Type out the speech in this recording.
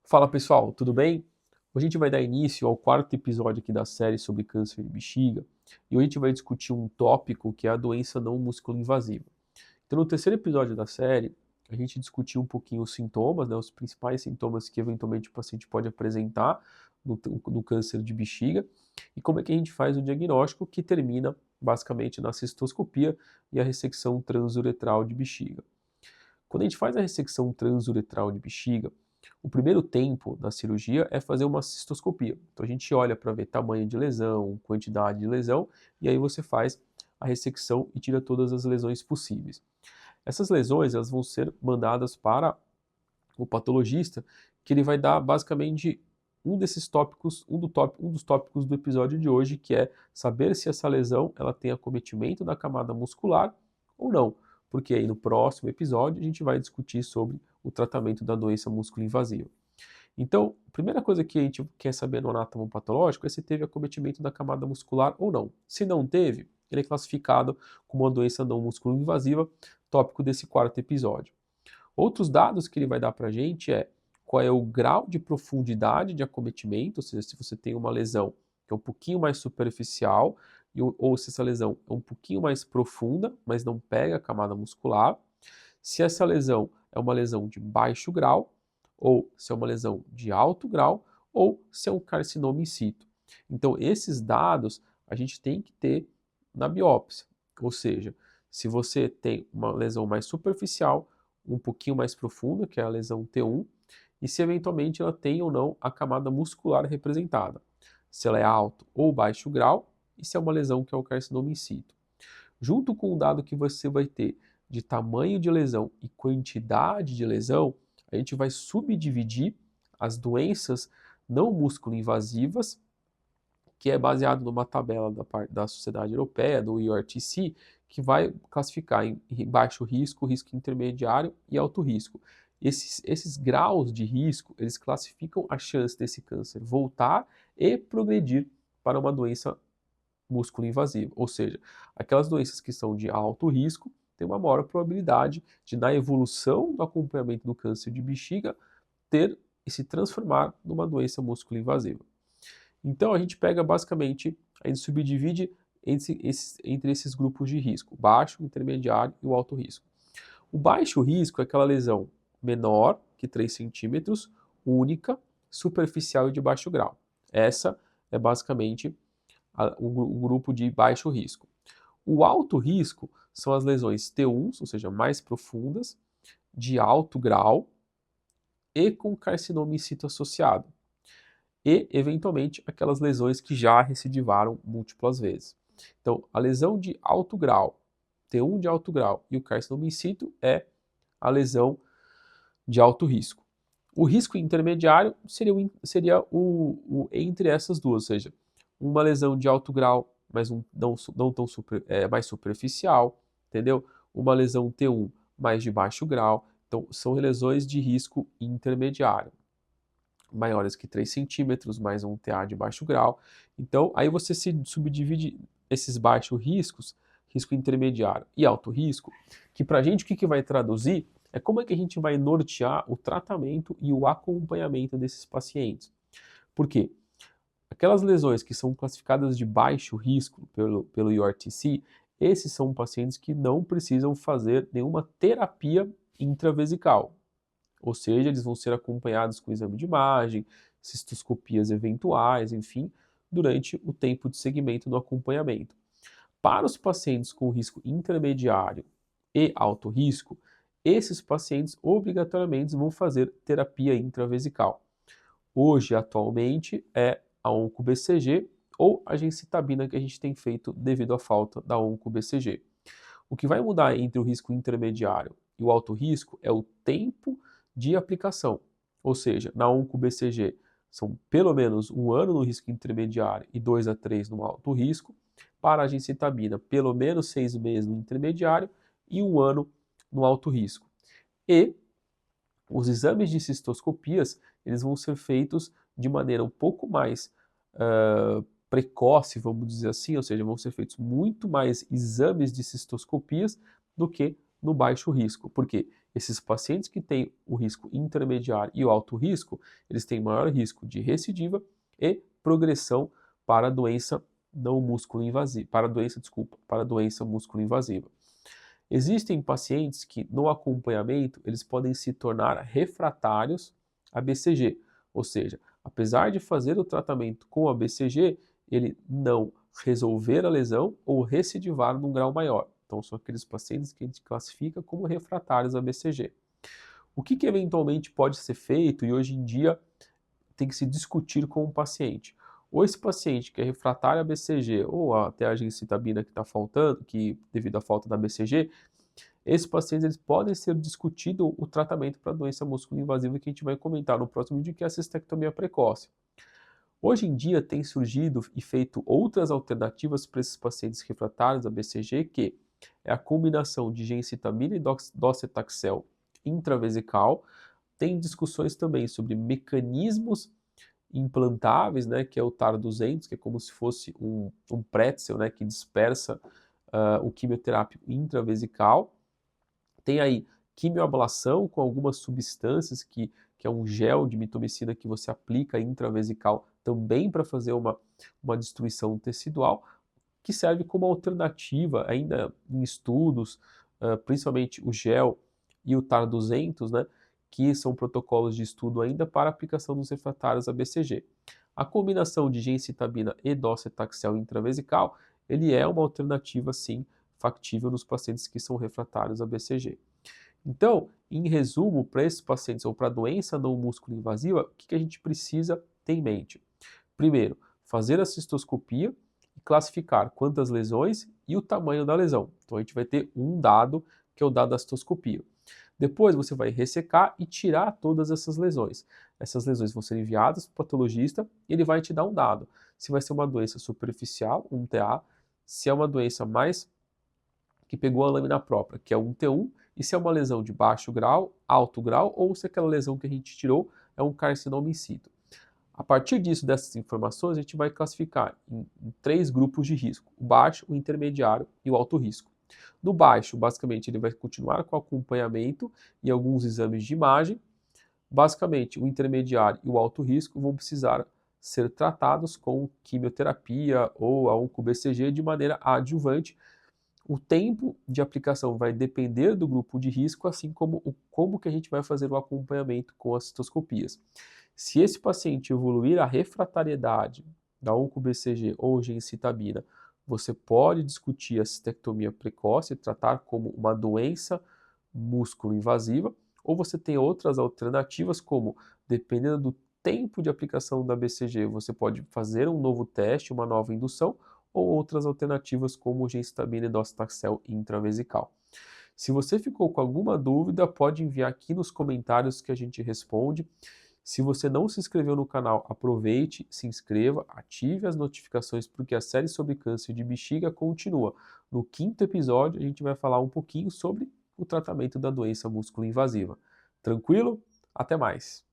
Fala pessoal, tudo bem? Hoje a gente vai dar início ao quarto episódio aqui da série sobre câncer de bexiga e hoje a gente vai discutir um tópico que é a doença não músculo-invasiva. Então, no terceiro episódio da série, a gente discutiu um pouquinho os sintomas, né, os principais sintomas que eventualmente o paciente pode apresentar no câncer de bexiga e como é que a gente faz o diagnóstico que termina basicamente na cistoscopia e a ressecção transuretral de bexiga. Quando a gente faz a ressecção transuretral de bexiga, o primeiro tempo da cirurgia é fazer uma cistoscopia. Então a gente olha para ver tamanho de lesão, quantidade de lesão, e aí você faz a ressecção e tira todas as lesões possíveis. Essas lesões elas vão ser mandadas para o patologista, que ele vai dar basicamente um desses tópicos, um dos tópicos do episódio de hoje, que é saber se essa lesão ela tem acometimento da camada muscular ou não, porque aí no próximo episódio a gente vai discutir sobre o tratamento da doença músculo-invasiva. Então, a primeira coisa que a gente quer saber no anátomo patológico é se teve acometimento da camada muscular ou não. Se não teve, ele é classificado como uma doença não músculo-invasiva, tópico desse quarto episódio. Outros dados que ele vai dar para a gente é qual é o grau de profundidade de acometimento, ou seja, se você tem uma lesão que é um pouquinho mais superficial, ou se essa lesão é um pouquinho mais profunda, mas não pega a camada muscular, se essa lesão é uma lesão de baixo grau, ou se é uma lesão de alto grau, ou se é um carcinoma in situ. Então, esses dados a gente tem que ter na biópsia, ou seja, se você tem uma lesão mais superficial, um pouquinho mais profunda, que é a lesão T1, e se eventualmente ela tem ou não a camada muscular representada, se ela é alto ou baixo grau, e se é uma lesão que é o carcinoma in situ. Junto com o dado que você vai ter de tamanho de lesão e quantidade de lesão, a gente vai subdividir as doenças não músculo-invasivas, que é baseado numa tabela da Sociedade Europeia, do EORTC, que vai classificar em baixo risco, risco intermediário e alto risco. Esses graus de risco, eles classificam a chance desse câncer voltar e progredir para uma doença músculo-invasiva, ou seja, aquelas doenças que são de alto risco têm uma maior probabilidade de, na evolução do acompanhamento do câncer de bexiga, ter e se transformar numa doença músculo-invasiva. Então a gente pega basicamente, a gente subdivide entre esses grupos de risco, baixo, intermediário e o alto risco. O baixo risco é aquela lesão menor que 3 centímetros, única, superficial e de baixo grau. Essa é basicamente o grupo de baixo risco. O alto risco são as lesões T1s, ou seja, mais profundas, de alto grau e com carcinoma in situ associado. E, eventualmente, aquelas lesões que já recidivaram múltiplas vezes. Então, a lesão de alto grau, T1 de alto grau e o carcinoma in situ é a lesão de alto risco. O risco intermediário seria o entre essas duas, ou seja, uma lesão de alto grau, mas não tão mais superficial, entendeu? Uma lesão T1 mais de baixo grau. Então, são lesões de risco intermediário, maiores que 3 centímetros, mais um TA de baixo grau. Então, aí você se subdivide esses baixos riscos, risco intermediário e alto risco, que para a gente o que vai traduzir é como é que a gente vai nortear o tratamento e o acompanhamento desses pacientes. Por quê? Aquelas lesões que são classificadas de baixo risco pelo IORTC, esses são pacientes que não precisam fazer nenhuma terapia intravesical. Ou seja, eles vão ser acompanhados com exame de imagem, cistoscopias eventuais, enfim, durante o tempo de segmento do acompanhamento. Para os pacientes com risco intermediário e alto risco, esses pacientes obrigatoriamente vão fazer terapia intravesical. Hoje, atualmente, é a onco-BCG ou a gencitabina que a gente tem feito devido à falta da onco-BCG. O que vai mudar entre o risco intermediário e o alto risco é o tempo de aplicação. Ou seja, na onco-BCG são pelo menos 1 ano no risco intermediário e 2 a 3 no alto risco. Para a gencitabina, pelo menos 6 meses no intermediário e 1 ano no alto risco. E os exames de cistoscopias, eles vão ser feitos de maneira um pouco mais precoce, vamos dizer assim, ou seja, vão ser feitos muito mais exames de cistoscopias do que no baixo risco. Por quê? Esses pacientes que têm o risco intermediário e o alto risco, eles têm maior risco de recidiva e progressão para a doença não músculo invasiva, para a doença músculo invasiva. Existem pacientes que no acompanhamento eles podem se tornar refratários a BCG, ou seja, apesar de fazer o tratamento com a BCG, ele não resolver a lesão ou recidivar num grau maior. Então são aqueles pacientes que a gente classifica como refratários a BCG. O que eventualmente pode ser feito e hoje em dia tem que se discutir com o paciente? Ou esse paciente que é refratário a BCG ou até a gencitabina que está faltando, que devido à falta da BCG, esses pacientes eles podem ser discutido o tratamento para a doença músculo-invasiva que a gente vai comentar no próximo vídeo, que é a cistectomia precoce. Hoje em dia tem surgido e feito outras alternativas para esses pacientes refratários a BCG, que é a combinação de gencitabina e docetaxel intravesical. Tem discussões também sobre mecanismos implantáveis, né, que é o TAR 200, que é como se fosse um pretzel, né, que dispersa o quimioterápico intravesical. Tem aí quimioablação com algumas substâncias que é um gel de mitomicina que você aplica intravesical também para fazer uma destruição tecidual, que serve como alternativa ainda em estudos, principalmente o gel e o TAR 200, né, que são protocolos de estudo ainda para aplicação nos refratários a BCG. A combinação de gencitabina e docetaxel intravesical, ele é uma alternativa, sim, factível nos pacientes que são refratários a BCG. Então, em resumo, para esses pacientes ou para a doença não músculo invasiva, o que a gente precisa ter em mente? Primeiro, fazer a cistoscopia e classificar quantas lesões e o tamanho da lesão. Então, a gente vai ter um dado, que é o dado da cistoscopia. Depois, você vai ressecar e tirar todas essas lesões. Essas lesões vão ser enviadas para o patologista e ele vai te dar um dado. Se vai ser uma doença superficial, um TA, se é uma doença mais que pegou a lâmina própria, que é um T1, e se é uma lesão de baixo grau, alto grau, ou se aquela lesão que a gente tirou é um carcinoma in situ. A partir disso, dessas informações, a gente vai classificar em 3 grupos de risco: o baixo, o intermediário e o alto risco. No baixo, basicamente, ele vai continuar com acompanhamento e alguns exames de imagem. Basicamente, o intermediário e o alto risco vão precisar ser tratados com quimioterapia ou a onco-BCG de maneira adjuvante. O tempo de aplicação vai depender do grupo de risco, assim como como que a gente vai fazer o acompanhamento com as cistoscopias. Se esse paciente evoluir a refratariedade da onco-BCG ou gencitabina, você pode discutir a cistectomia precoce, tratar como uma doença músculo-invasiva, ou você tem outras alternativas, como, dependendo do tempo de aplicação da BCG, você pode fazer um novo teste, uma nova indução, ou outras alternativas como gencitabina e docetaxel intravesical. Se você ficou com alguma dúvida, pode enviar aqui nos comentários que a gente responde. Se você não se inscreveu no canal, aproveite, se inscreva, ative as notificações, porque a série sobre câncer de bexiga continua. No 5º episódio, a gente vai falar um pouquinho sobre o tratamento da doença músculo-invasiva. Tranquilo? Até mais!